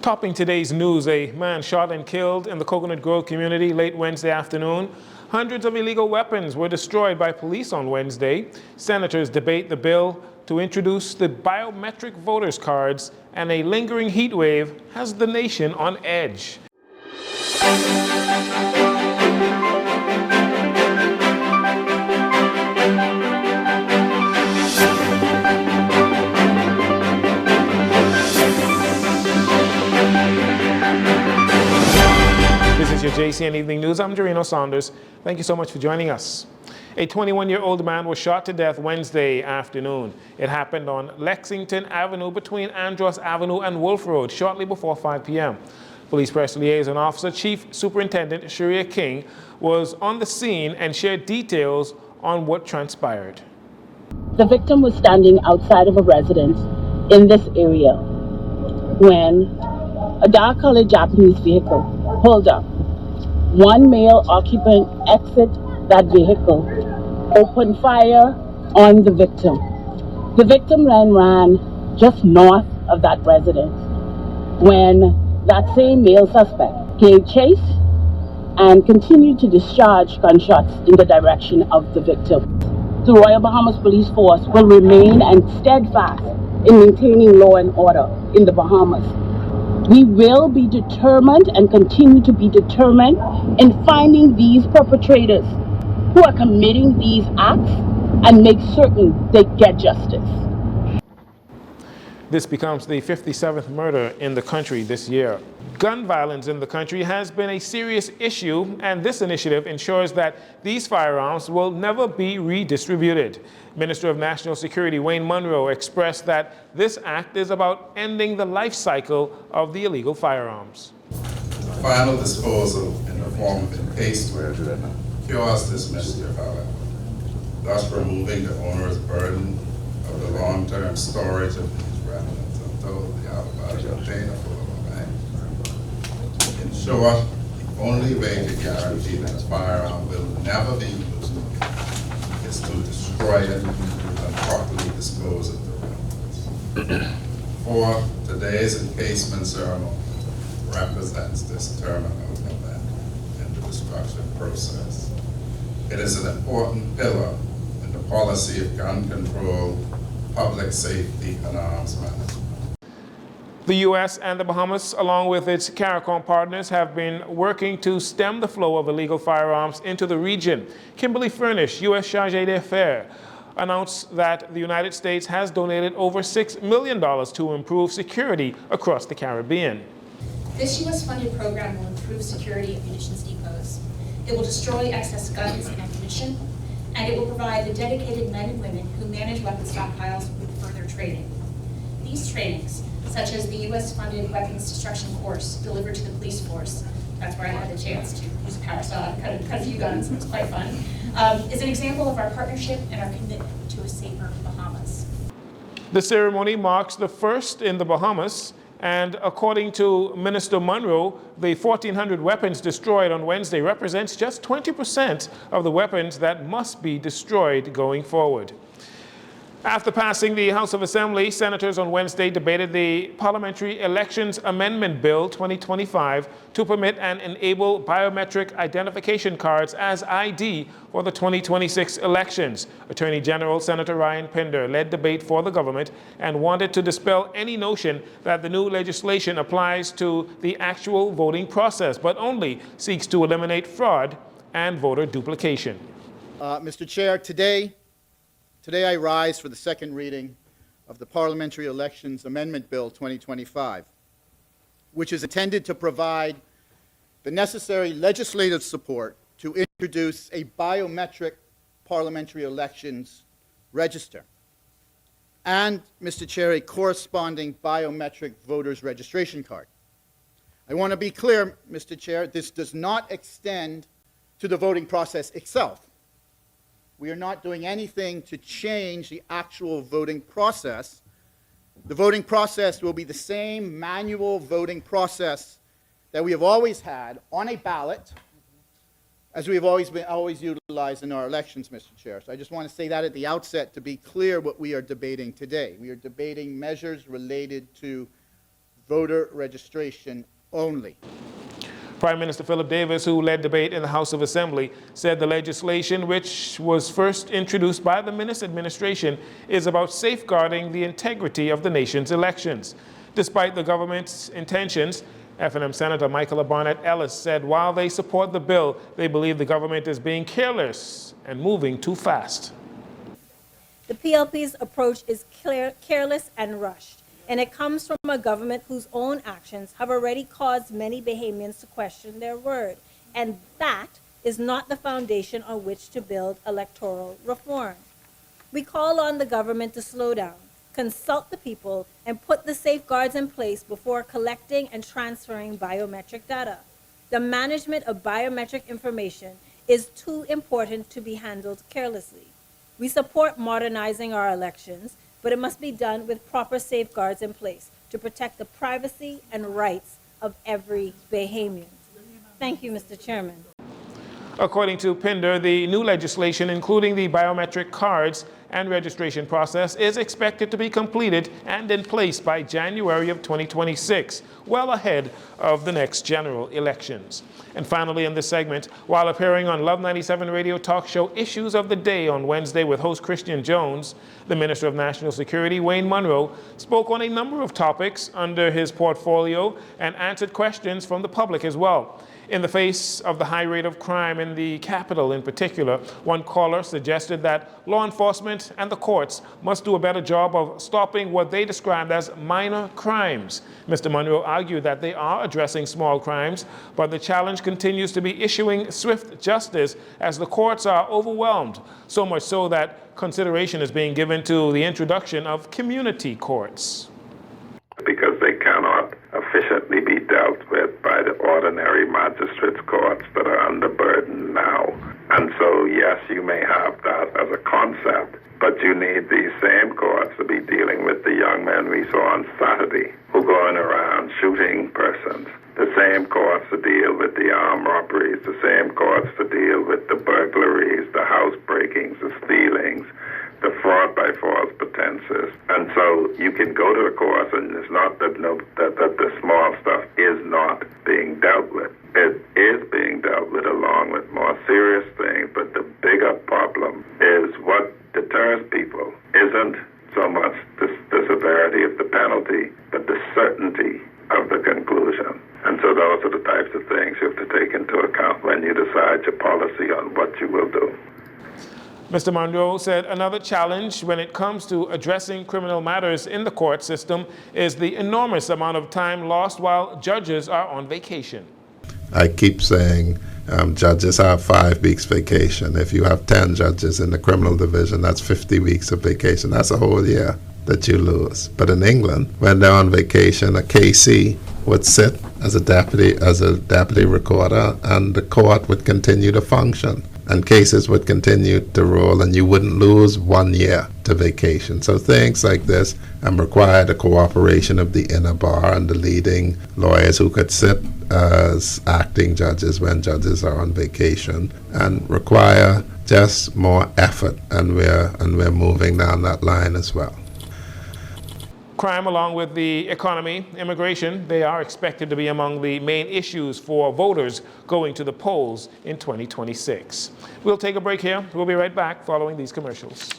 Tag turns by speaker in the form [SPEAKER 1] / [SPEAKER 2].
[SPEAKER 1] Topping today's news, a man shot and killed in the Coconut Grove community late Wednesday afternoon. Hundreds of illegal weapons were destroyed by police on Wednesday. Senators debate the bill to introduce the biometric voters' cards, and a lingering heat wave has the nation on edge. This is your Jcn Evening News. I'm Jarino Saunders. Thank you so much for joining us. A 21-year-old man was shot to death Wednesday afternoon. It happened on Lexington Avenue between Andros Avenue and Wolf Road shortly before 5 p.m. Police Press Liaison Officer Chief Superintendent Sharia King was on the scene and shared details on what transpired.
[SPEAKER 2] The victim was standing outside of a residence in this area when a dark-colored Japanese vehicle pulled up. One male occupant exited that vehicle, opened fire on the victim. The victim then ran just north of that residence when that same male suspect gave chase and continued to discharge gunshots in the direction of the victim. The Royal Bahamas Police Force will remain and steadfast in maintaining law and order in the Bahamas. We will be determined and continue to be determined in finding these perpetrators who are committing these acts and make certain they get justice.
[SPEAKER 1] This becomes the 57th murder in the country this year. Gun violence in the country has been a serious issue, and this initiative ensures that these firearms will never be redistributed. Minister of National Security Wayne Munro expressed that this act is about ending the life cycle of the illegal firearms.
[SPEAKER 3] Final disposal in the form of encased cures this mischief, however, thus removing the owner's burden of the long-term storage of these remnants until the out-of-body container full of them. In short, the only way to guarantee that a firearm will never be used is to destroy it and properly dispose of the remnants. For today's encasement ceremony represents this terminal event in the destruction process. It is an important pillar in the policy of gun control, public safety, and arms management.
[SPEAKER 1] The U.S. and the Bahamas, along with its CARICOM partners, have been working to stem the flow of illegal firearms into the region. Kimberly Furnish, U.S. Chargé d'Affaires, announced that the United States has donated over $6 million to improve security across the Caribbean.
[SPEAKER 4] This U.S.-funded program will improve security at munitions depots. It will destroy excess guns and ammunition, and it will provide the dedicated men and women who manage weapon stockpiles with further training. These trainings, such as the U.S.-funded weapons destruction course delivered to the police force, that's where I had the chance to use a power saw and cut a few guns, it was quite fun, is an example of our partnership and our commitment to a safer Bahamas.
[SPEAKER 1] The ceremony marks the first in the Bahamas, and according to Minister Munro, the 1,400 weapons destroyed on Wednesday represents just 20% of the weapons that must be destroyed going forward. After passing the House of Assembly, senators on Wednesday debated the Parliamentary Elections Amendment Bill 2025 to permit and enable biometric identification cards as ID for the 2026 elections. Attorney General Senator Ryan Pinder led debate for the government and wanted to dispel any notion that the new legislation applies to the actual voting process, but only seeks to eliminate fraud and voter duplication.
[SPEAKER 5] Mr. Chair, Today I rise for the second reading of the Parliamentary Elections Amendment Bill 2025, which is intended to provide the necessary legislative support to introduce a biometric parliamentary elections register and, Mr. Chair, a corresponding biometric voters registration card. I want to be clear, Mr. Chair, this does not extend to the voting process itself. We are not doing anything to change the actual voting process. The voting process will be the same manual voting process that we have always had on a ballot, as we have always utilized in our elections, Mr. Chair. So I just want to say that at the outset to be clear what we are debating today. We are debating measures related to voter registration only.
[SPEAKER 1] Prime Minister Philip Davis, who led debate in the House of Assembly, said the legislation, which was first introduced by the Minnis administration, is about safeguarding the integrity of the nation's elections. Despite the government's intentions, F&M Senator Michael Barnett Ellis said while they support the bill, they believe the government is being careless and moving too fast.
[SPEAKER 6] The PLP's approach is careless and rushed, and it comes from a government whose own actions have already caused many Bahamians to question their word, and that is not the foundation on which to build electoral reform. We call on the government to slow down, consult the people, and put the safeguards in place before collecting and transferring biometric data. The management of biometric information is too important to be handled carelessly. We support modernizing our elections, but it must be done with proper safeguards in place to protect the privacy and rights of every Bahamian. Thank you, Mr. Chairman.
[SPEAKER 1] According to Pinder, the new legislation, including the biometric cards and registration process, is expected to be completed and in place by January of 2026, well ahead of the next general elections. And finally, in this segment, while appearing on Love 97 radio talk show Issues of the Day on Wednesday with host Christian Jones, the Minister of National Security, Wayne Munro, spoke on a number of topics under his portfolio and answered questions from the public as well. In the face of the high rate of crime in the capital in particular, one caller suggested that law enforcement and the courts must do a better job of stopping what they described as minor crimes. Mr. Munro argued that they are addressing small crimes, but the challenge continues to be issuing swift justice as the courts are overwhelmed, so much so that consideration is being given to the introduction of community courts.
[SPEAKER 7] Because they cannot efficiently be dealt with by the ordinary magistrates' courts that are under burden now. And so, yes, you may have that as a concept, but you need these same courts to be dealing with the young men we saw on Saturday who going around shooting persons, the same courts to deal with the armed robberies, the same courts to deal with the burglaries, the house breakings, the stealings, the fraud by false pretenses. And so you can go to the courts, and it's not that the small stuff is not being dealt with. It is being dealt with along with more serious things, but the bigger problem is what deters people isn't so much the severity of the penalty, but the certainty of the conclusion. And so those are the types of things you have to take into account when you decide your policy on what you will do.
[SPEAKER 1] Mr. Munro said another challenge when it comes to addressing criminal matters in the court system is the enormous amount of time lost while judges are on vacation.
[SPEAKER 8] I keep saying judges have 5 weeks vacation. If you have 10 judges in the criminal division, that's 50 weeks of vacation. That's a whole year that you lose. But in England, when they're on vacation, a KC would sit as a deputy recorder, and the court would continue to function, and cases would continue to roll, and you wouldn't lose 1 year to vacation. So things like this require the cooperation of the inner bar and the leading lawyers who could sit as acting judges when judges are on vacation, and require just more effort, and we're moving down that line as well.
[SPEAKER 1] Crime, along with the economy, immigration, they are expected to be among the main issues for voters going to the polls in 2026. We'll take a break here. We'll be right back following these commercials.